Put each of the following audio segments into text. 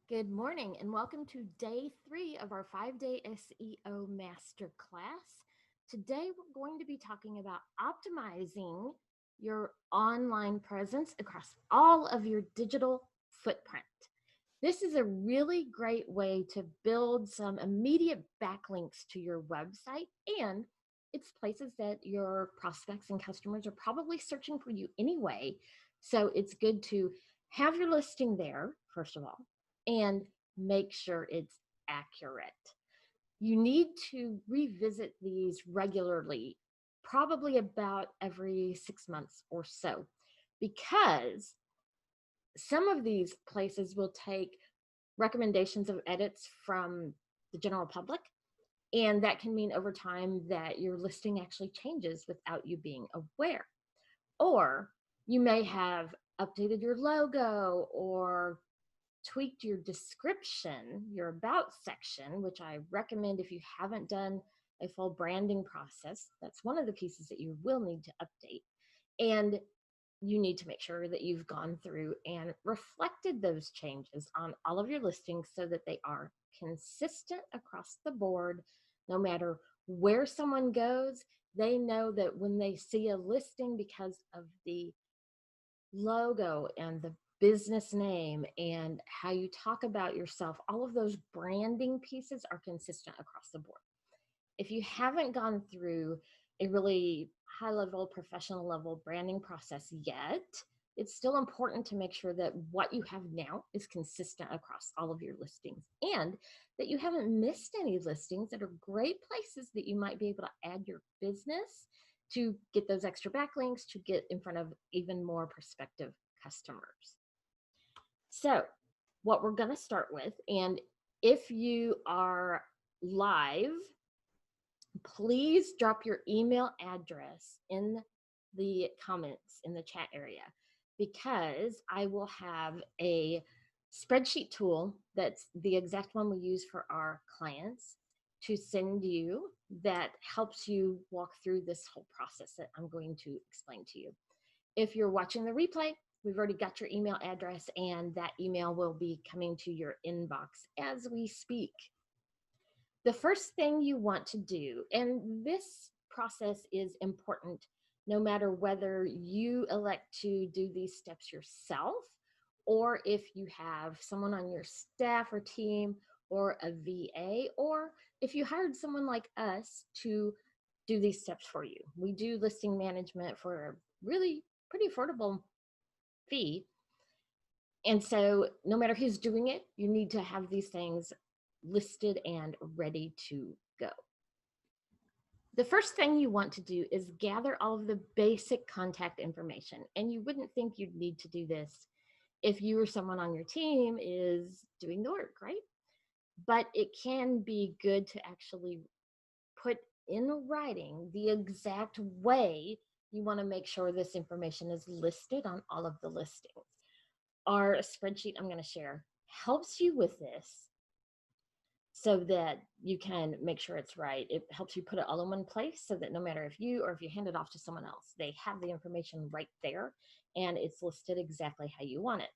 Good morning and welcome to day 3 of our 5-day SEO Masterclass. Today we're going to be talking about optimizing your online presence across all of your digital footprint. This is a really great way to build some immediate backlinks to your website, and it's places that your prospects and customers are probably searching for you anyway. So it's good to have your listing there, first of all, and make sure it's accurate. You need to revisit these regularly, probably about every 6 months or so, because some of these places will take recommendations of edits from the general public, and that can mean over time that your listing actually changes without you being aware. Or you may have updated your logo or tweaked your description, your about section, which I recommend if you haven't done a full branding process. That's one of the pieces that you will need to update. And you need to make sure that you've gone through and reflected those changes on all of your listings so that they are consistent across the board. No matter where someone goes, they know that when they see a listing, because of the logo and the business name and how you talk about yourself, all of those branding pieces are consistent across the board. If you haven't gone through a really high level, professional level branding process yet, it's still important to make sure that what you have now is consistent across all of your listings, and that you haven't missed any listings that are great places that you might be able to add your business to get those extra backlinks to get in front of even more prospective customers. So, what we're going to start with, and if you are live, please drop your email address in the comments in the chat area, because I will have a spreadsheet tool that's the exact one we use for our clients to send you, that helps you walk through this whole process that I'm going to explain to you. If you're watching the replay, we've already got your email address, and that email will be coming to your inbox as we speak. The first thing you want to do, and this process is important no matter whether you elect to do these steps yourself, or if you have someone on your staff or team, or a VA, or if you hired someone like us to do these steps for you. We do listing management for a really pretty affordable fee. And so no matter who's doing it, you need to have these things listed and ready to go. The first thing you want to do is gather all of the basic contact information. And you wouldn't think you'd need to do this if you or someone on your team is doing the work, right? But it can be good to actually put in writing the exact way you want to make sure this information is listed on all of the listings. Our spreadsheet I'm going to share helps you with this, so that you can make sure it's right. It helps you put it all in one place so that no matter if you or if you hand it off to someone else, they have the information right there and it's listed exactly how you want it.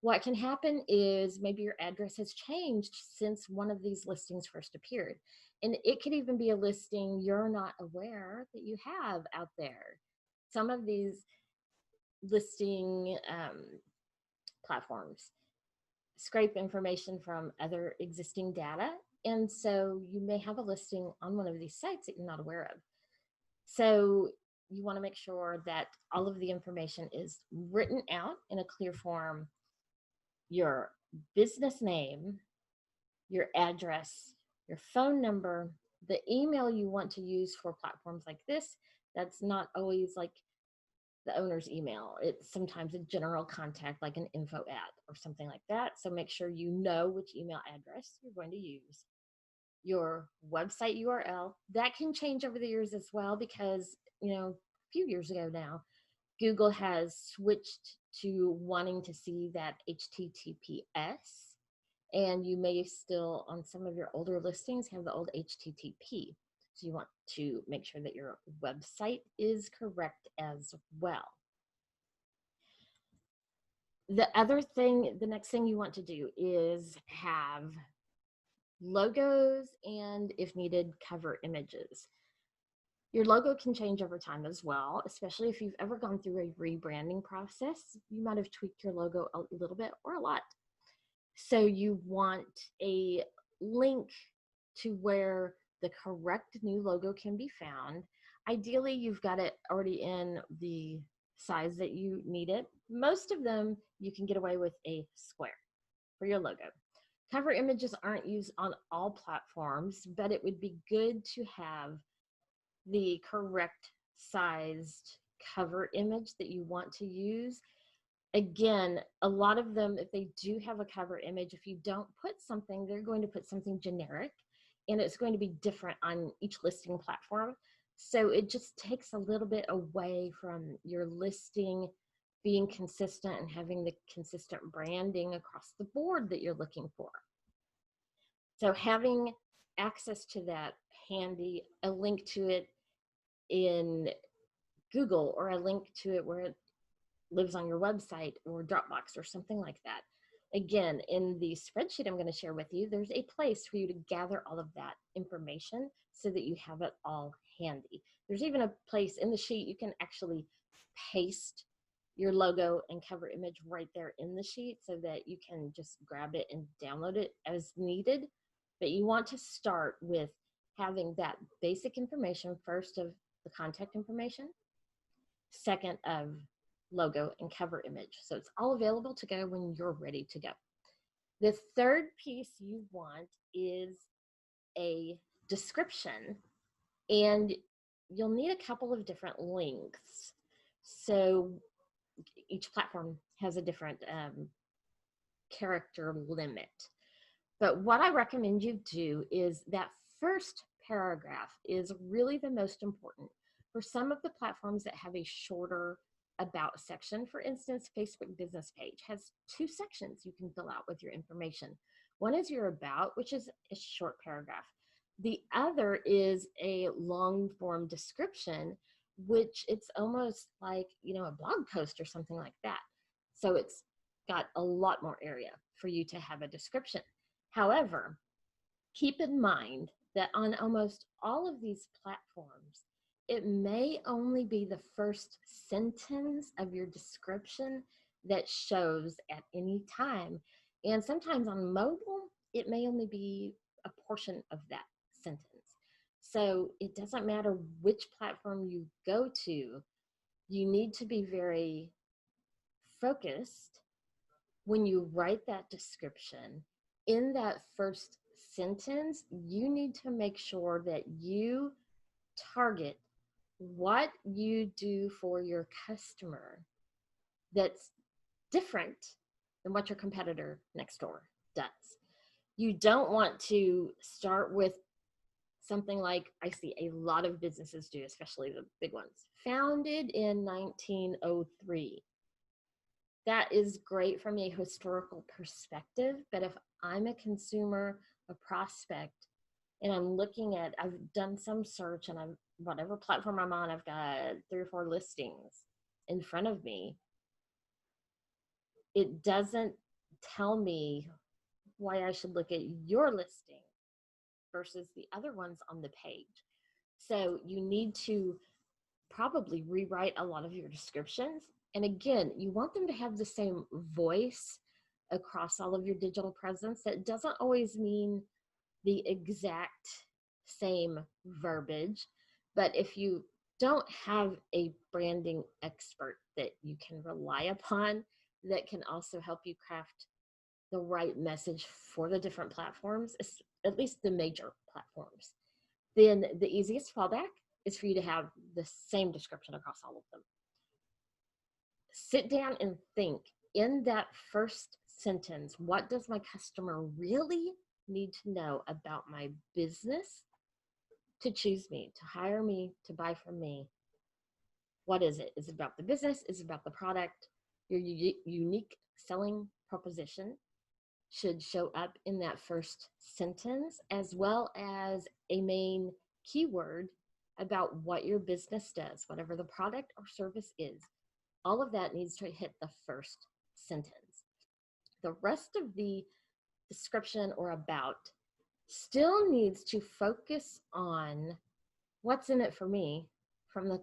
What can happen is maybe your address has changed since one of these listings first appeared. And it could even be a listing you're not aware that you have out there. Some of these listing platforms scrape information from other existing data. And so you may have a listing on one of these sites that you're not aware of. So you want to make sure that all of the information is written out in a clear form: your business name, your address, your phone number, the email you want to use for platforms like this. That's not always like the owner's email. It's sometimes a general contact, like an info at or something like that. So make sure you know which email address you're going to use. Your website URL, that can change over the years as well, because, a few years ago now, Google has switched to wanting to see that HTTPS, and you may still, on some of your older listings, have the old HTTP. So you want to make sure that your website is correct as well. The next thing you want to do is have logos and, if needed, cover images. Your logo can change over time as well, especially if you've ever gone through a rebranding process. You might have tweaked your logo a little bit or a lot. So you want a link to where the correct new logo can be found. Ideally, you've got it already in the size that you need it. Most of them, you can get away with a square for your logo. Cover images aren't used on all platforms, but it would be good to have the correct sized cover image that you want to use. Again, a lot of them, if they do have a cover image, if you don't put something, they're going to put something generic, and it's going to be different on each listing platform. So it just takes a little bit away from your listing being consistent and having the consistent branding across the board that you're looking for. So having access to that handy, a link to it in Google, or a link to it where it lives on your website or Dropbox or something like that. Again, in the spreadsheet I'm going to share with you, there's a place for you to gather all of that information so that you have it all handy. There's even a place in the sheet you can actually paste your logo and cover image right there in the sheet so that you can just grab it and download it as needed. But you want to start with having that basic information first, of the contact information, second of logo and cover image. So it's all available to go when you're ready to go. The third piece you want is a description, and you'll need a couple of different lengths. So each platform has a different character limit. But what I recommend you do is that first paragraph is really the most important. For some of the platforms that have a shorter about section, for instance, Facebook business page has 2 sections you can fill out with your information. One is your about, which is a short paragraph. The other is a long form description, which it's almost like, a blog post or something like that. So it's got a lot more area for you to have a description. However, keep in mind that on almost all of these platforms, it may only be the first sentence of your description that shows at any time. And sometimes on mobile, it may only be a portion of that sentence. So it doesn't matter which platform you go to, you need to be very focused when you write that description. In that first sentence, you need to make sure that you target what you do for your customer that's different than what your competitor next door does. You don't want to start with something like, I see a lot of businesses do, especially the big ones, founded in 1903. That is great from a historical perspective, but if I'm a consumer, a prospect, and I'm looking at, I've done some search, and I'm, whatever platform I'm on, I've got 3 or 4 listings in front of me. It doesn't tell me why I should look at your listing versus the other ones on the page. So you need to probably rewrite a lot of your descriptions. And again, you want them to have the same voice across all of your digital presence. That doesn't always mean the exact same verbiage, but if you don't have a branding expert that you can rely upon, that can also help you craft the right message for the different platforms, at least the major platforms, then the easiest fallback is for you to have the same description across all of them. Sit down and think, in that first sentence, what does my customer really need to know about my business to choose me, to hire me, to buy from me? What is it? Is it about the business? Is it about the product? Your unique selling proposition should show up in that first sentence, as well as a main keyword about what your business does, whatever the product or service is. All of that needs to hit the first sentence. The rest of the description or about still needs to focus on what's in it for me from the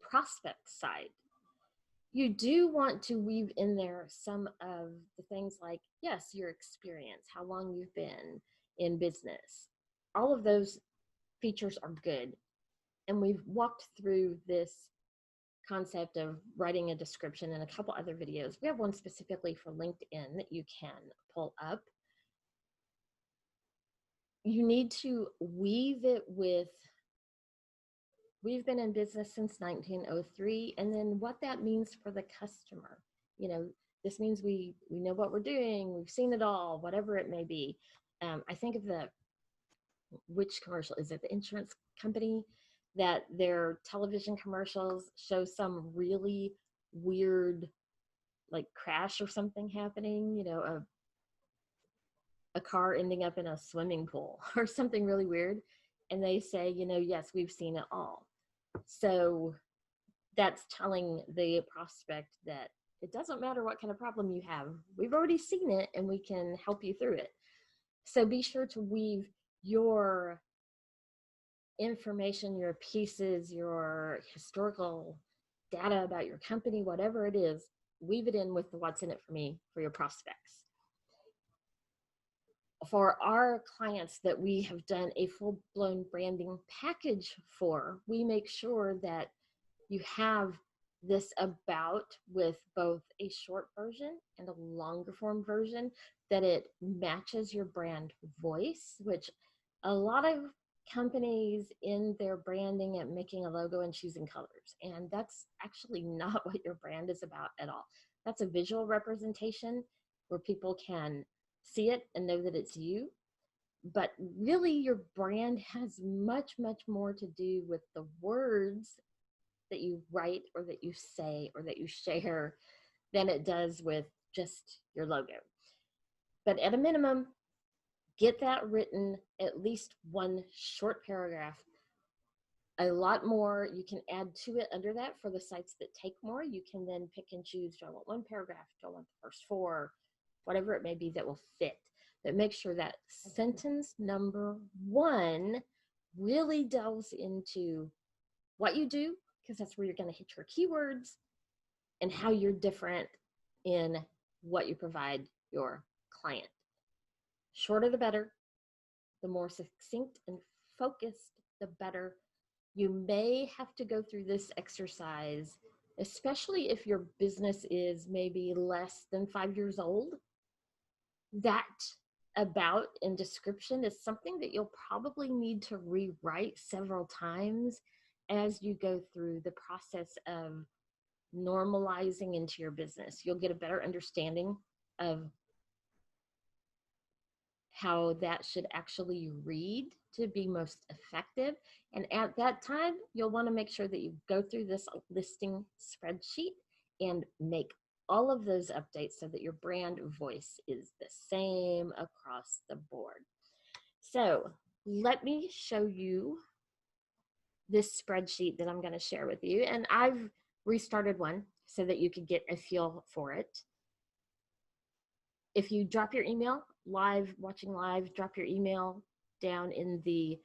prospect side. You do want to weave in there some of the things like, yes, your experience, how long you've been in business. All of those features are good. And we've walked through this concept of writing a description in a couple other videos. We have one specifically for LinkedIn that you can pull up. You need to weave it with, we've been in business since 1903, and then what that means for the customer. You know, this means we know what we're doing, we've seen it all, whatever it may be. I think of which commercial is it? The insurance company, that their television commercials show some really weird, like crash or something happening, you know, a car ending up in a swimming pool or something really weird. And they say, you know, yes, we've seen it all. So that's telling the prospect that it doesn't matter what kind of problem you have. We've already seen it and we can help you through it. So be sure to weave your information, your pieces, your historical data about your company, whatever it is, weave it in with the what's in it for me for your prospects. For our clients that we have done a full-blown branding package for, we make sure that you have this about with both a short version and a longer form version, that it matches your brand voice, which a lot of companies in their branding and making a logo and choosing colors. And that's actually not what your brand is about at all. That's a visual representation where people can see it and know that it's you. But really your brand has much, much more to do with the words that you write or that you say or that you share than it does with just your logo. But at a minimum, get that written, at least one short paragraph. A lot more you can add to it under that for the sites that take more. You can then pick and choose, do I want one paragraph, do I want the first four, whatever it may be that will fit. But make sure that sentence number one really delves into what you do, because that's where you're going to hit your keywords, and how you're different in what you provide your client. Shorter the better. The more succinct and focused, the better. You may have to go through this exercise, especially if your business is maybe less than 5 years old. That about and description is something that you'll probably need to rewrite several times as you go through the process of normalizing into your business. You'll get a better understanding of how that should actually read to be most effective. And at that time, you'll want to make sure that you go through this listing spreadsheet and make all of those updates so that your brand voice is the same across the board. So let me show you this spreadsheet that I'm going to share with you. And I've restarted one so that you could get a feel for it. If you drop your email live, watching live, drop your email down in the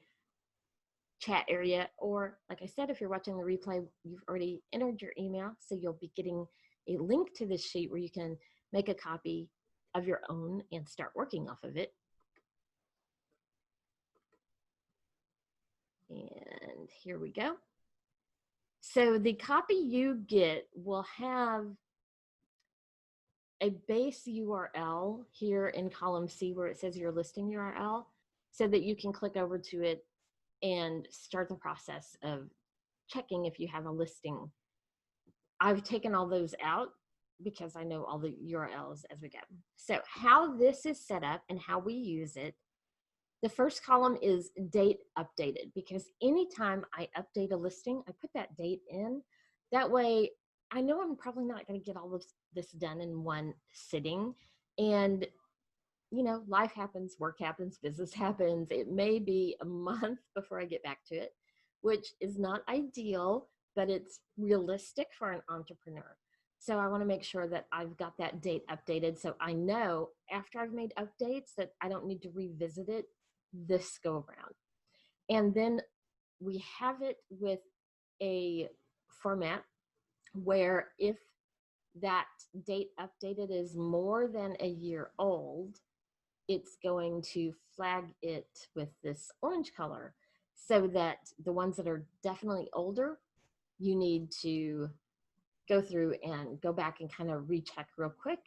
chat area, or like I said, if you're watching the replay, you've already entered your email, so you'll be getting a link to this sheet where you can make a copy of your own and start working off of it. And here we go. So the copy you get will have a base URL here in column C where it says your listing URL, so that you can click over to it and start the process of checking if you have a listing. I've taken all those out because I know all the URLs as we go. So how this is set up and how we use it, the first column is date updated, because anytime I update a listing, I put that date in. That way, I know I'm probably not going to get all of this done in one sitting. And, you know, life happens, work happens, business happens. It may be a month before I get back to it, which is not ideal, but it's realistic for an entrepreneur. So I want to make sure that I've got that date updated so I know after I've made updates that I don't need to revisit it this go around. And then we have it with a format where if that date updated is more than a year old, it's going to flag it with this orange color, so that the ones that are definitely older, you need to go through and go back and kind of recheck real quick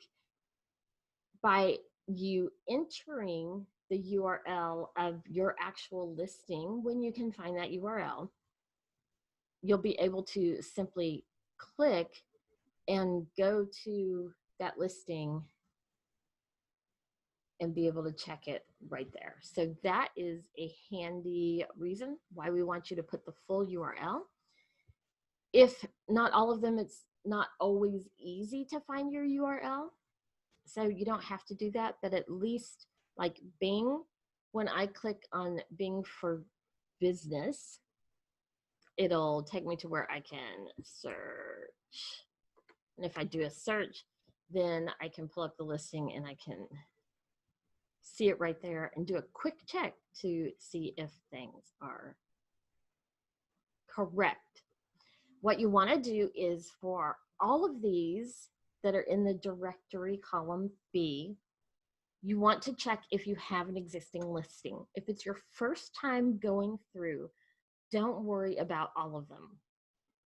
by you entering the URL of your actual listing. When you can find that URL, you'll be able to simply click and go to that listing and be able to check it right there. So that is a handy reason why we want you to put the full URL. If not all of them, it's not always easy to find your URL. So you don't have to do that, but at least like Bing, when I click on Bing for business, it'll take me to where I can search. And if I do a search, then I can pull up the listing and I can see it right there and do a quick check to see if things are correct. What you want to do is for all of these that are in the directory column B, you want to check if you have an existing listing. If it's your first time going through, don't worry about all of them.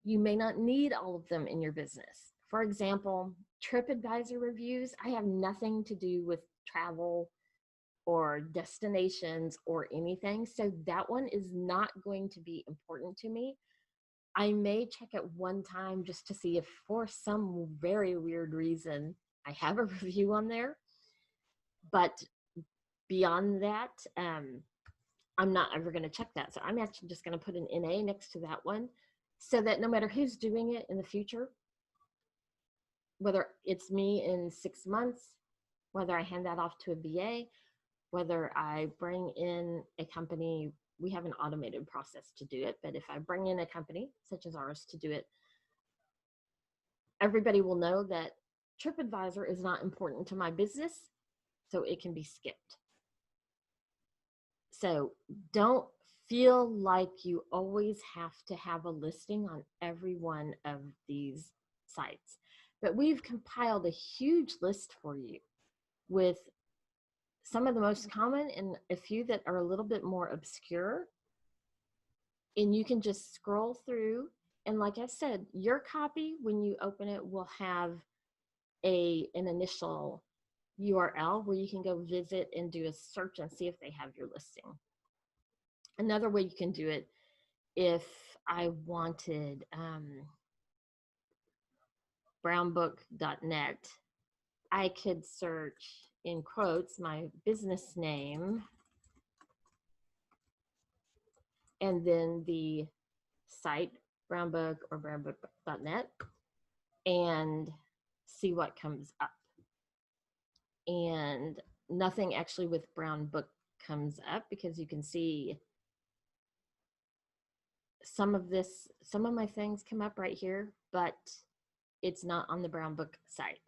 You may not need all of them in your business. For example, TripAdvisor reviews, I have nothing to do with travel or destinations or anything. So that one is not going to be important to me. I may check it one time just to see if for some very weird reason I have a review on there. But beyond that, I'm not ever going to check that. So I'm actually just going to put an NA next to that one so that no matter who's doing it in the future, whether it's me in 6 months, whether I hand that off to a VA, whether I bring in a company, we have an automated process to do it, but if I bring in a company such as ours to do it, everybody will know that TripAdvisor is not important to my business, so it can be skipped. So don't feel like you always have to have a listing on every one of these sites. But we've compiled a huge list for you with some of the most common and a few that are a little bit more obscure. And you can just scroll through. And like I said, your copy, when you open it, will have an initial URL where you can go visit and do a search and see if they have your listing. Another way you can do it, if I wanted brownbook.net, I could search in quotes my business name and then the site, brownbook or brownbook.net, and see what comes up. And nothing actually with Brown Book comes up because you can see some of my things come up right here, but it's not on the Brown Book site.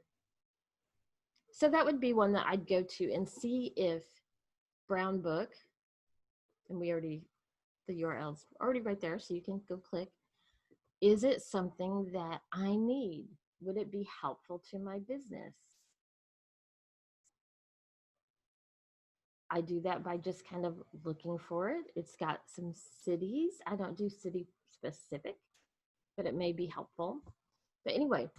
So that would be one that I'd go to and see if Brown Book, and the URL's already right there, so you can go click. Is it something that I need? Would it be helpful to my business? I do that by just kind of looking for it. It's got some cities. I don't do city specific, but it may be helpful. But anyway,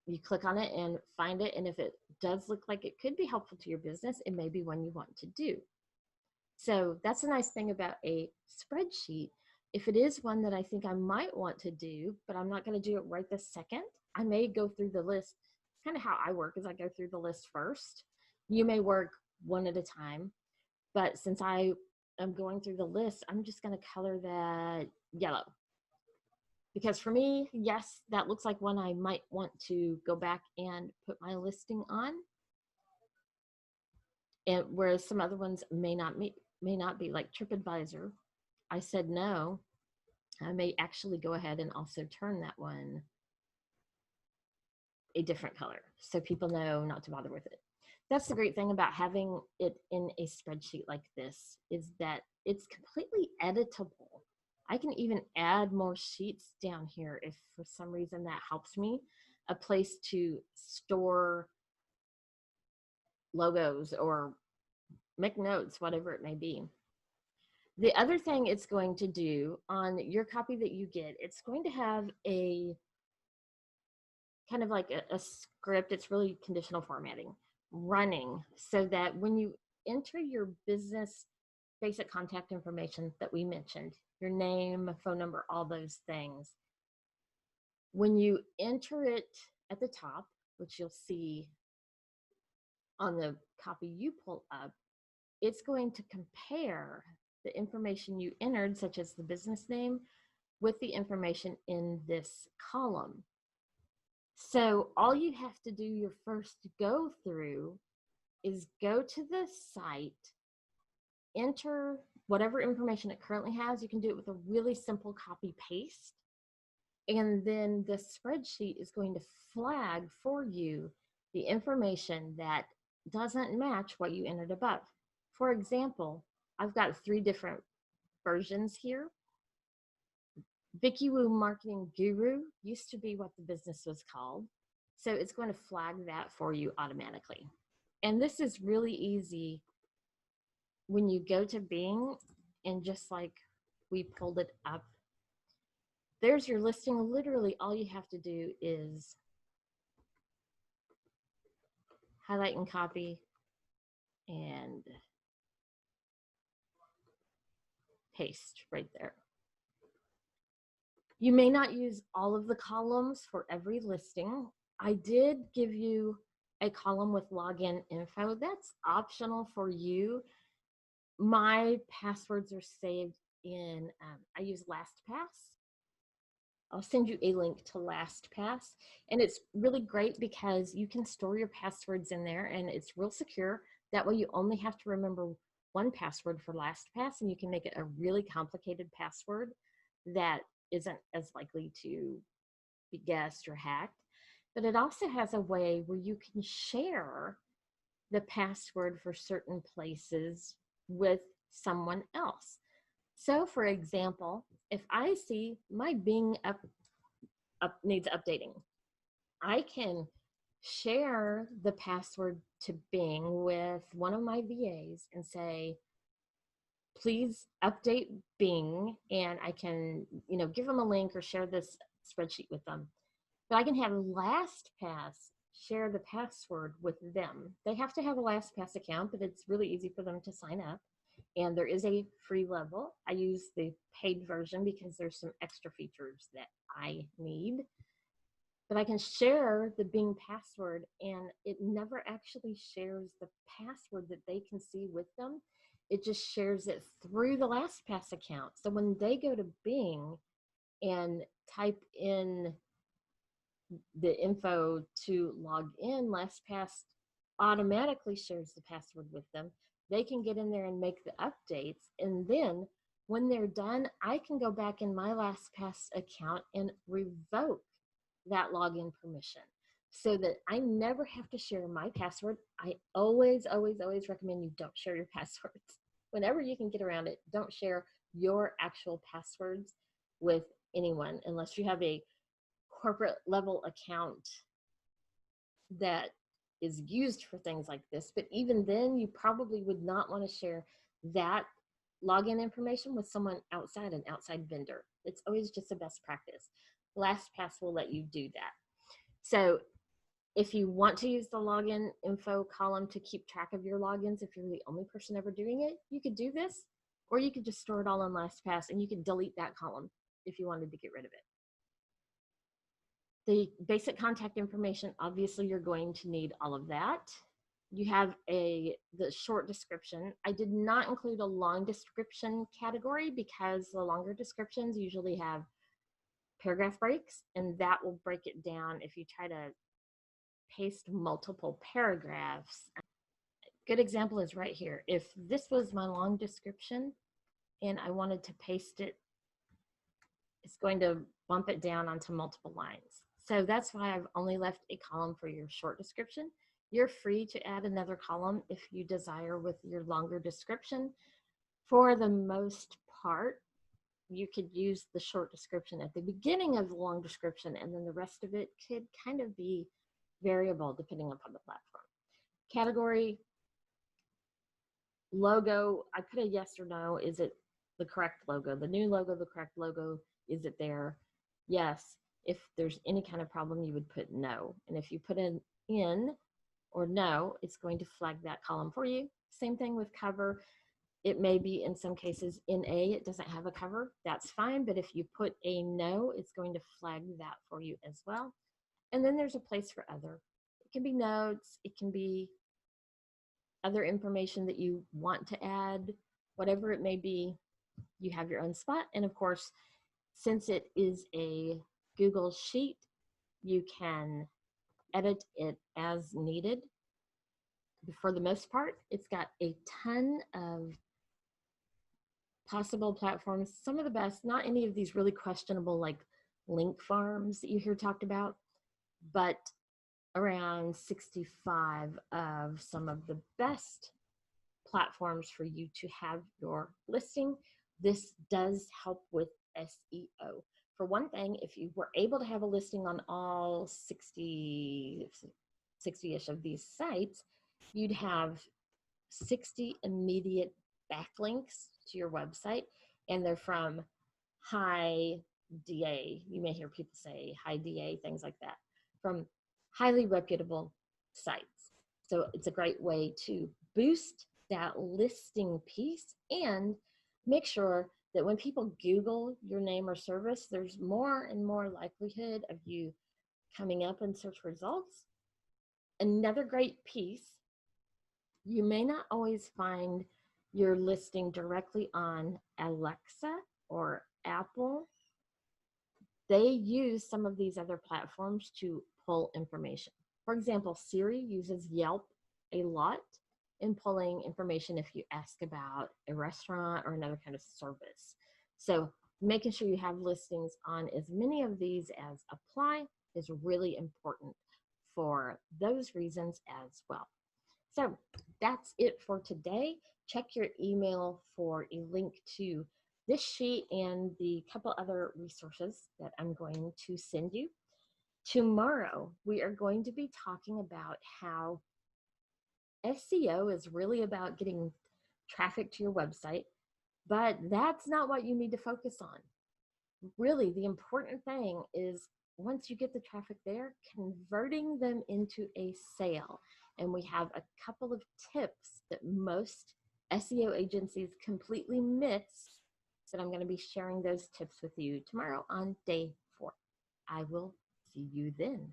you click on it and find it. And if it does look like it could be helpful to your business, it may be one you want to do. So that's a nice thing about a spreadsheet. If it is one that I think I might want to do, but I'm not going to do it right this second, I may go through the list. Kind of how I work is I go through the list first. You may work one at a time, but since I am going through the list, I'm just going to color that yellow. Because for me, yes, that looks like one I might want to go back and put my listing on. And whereas some other ones may not be, like TripAdvisor. I said no. I may actually go ahead and also turn that one a different color so people know not to bother with it. That's the great thing about having it in a spreadsheet like this, is that it's completely editable. I can even add more sheets down here if for some reason that helps me, a place to store logos or make notes, whatever it may be. The other thing it's going to do on your copy that you get, it's going to have a kind of like a script. It's really conditional formatting running, so that when you enter your business basic contact information that we mentioned, your name, phone number, all those things, when you enter it at the top, which you'll see on the copy you pull up, it's going to compare the information you entered, such as the business name, with the information in this column. So all you have to do your first go through is go to the site, enter whatever information it currently has. You can do it with a really simple copy paste. And then the spreadsheet is going to flag for you the information that doesn't match what you entered above. For example, I've got 3 different versions here. Vicky Woo Marketing Guru used to be what the business was called. So it's going to flag that for you automatically. And this is really easy when you go to Bing, and just like we pulled it up, there's your listing. Literally all you have to do is highlight and copy and paste right there. You may not use all of the columns for every listing. I did give you a column with login info. That's optional for you. My passwords are saved in, I use LastPass. I'll send you a link to LastPass, and it's really great because you can store your passwords in there and it's real secure. That way you only have to remember one password for LastPass, and you can make it a really complicated password that isn't as likely to be guessed or hacked. But it also has a way where you can share the password for certain places with someone else. So for example, if I see my Bing needs updating, I can share the password to Bing with one of my VAs and say, please update Bing, and I can, give them a link or share this spreadsheet with them. But I can have LastPass share the password with them. They have to have a LastPass account, but it's really easy for them to sign up. And there is a free level. I use the paid version because there's some extra features that I need. But I can share the Bing password, and it never actually shares the password that they can see with them. It just shares it through the LastPass account. So when they go to Bing and type in the info to log in, LastPass automatically shares the password with them. They can get in there and make the updates, and then when they're done, I can go back in my LastPass account and revoke that login permission, so that I never have to share my password. I always, always, always recommend you don't share your passwords. Whenever you can get around it, don't share your actual passwords with anyone unless you have a corporate level account that is used for things like this. But even then, you probably would not want to share that login information with someone outside, an outside vendor. It's always just a best practice. LastPass will let you do that. So if you want to use the login info column to keep track of your logins, if you're the only person ever doing it, you could do this, or you could just store it all on LastPass and you could delete that column if you wanted to get rid of it. The basic contact information, obviously you're going to need all of that. You have the short description. I did not include a long description category because the longer descriptions usually have paragraph breaks, and that will break it down if you try to paste multiple paragraphs. Good example is right here. If this was my long description and I wanted to paste it, it's going to bump it down onto multiple lines. So that's why I've only left a column for your short description. You're free to add another column if you desire with your longer description. For the most part, you could use the short description at the beginning of the long description, and then the rest of it could kind of be variable depending upon the platform. Category, logo, I put a yes or no. Is it the correct logo? The new logo, the correct logo, is it there? Yes. If there's any kind of problem, you would put no. And if you put in or no, it's going to flag that column for you. Same thing with cover. It may be in some cases in A, it doesn't have a cover. That's fine. But if you put a no, it's going to flag that for you as well. And then there's a place for other. It can be notes. It can be other information that you want to add, whatever it may be. You have your own spot. And of course, since it is a Google Sheet, you can edit it as needed. For the most part, it's got a ton of possible platforms, some of the best, not any of these really questionable like link farms that you hear talked about, but around 65 of some of the best platforms for you to have your listing. This does help with SEO. For one thing, if you were able to have a listing on all 60-ish of these sites, you'd have 60 immediate backlinks to your website, and they're from high DA. You may hear people say high DA, things like that, from highly reputable sites. So it's a great way to boost that listing piece and make sure that when people Google your name or service, there's more and more likelihood of you coming up in search results. Another great piece, you may not always find your listing directly on Alexa or Apple. They use some of these other platforms to pull information. For example, Siri uses Yelp a lot in pulling information if you ask about a restaurant or another kind of service. So making sure you have listings on as many of these as apply is really important for those reasons as well. So that's it for today. Check your email for a link to this sheet and the couple other resources that I'm going to send you. Tomorrow, we are going to be talking about how SEO is really about getting traffic to your website, but that's not what you need to focus on. Really, the important thing is once you get the traffic there, converting them into a sale. And we have a couple of tips that most SEO agencies completely miss, that I'm going to be sharing those tips with you tomorrow on day 4. I will see you then.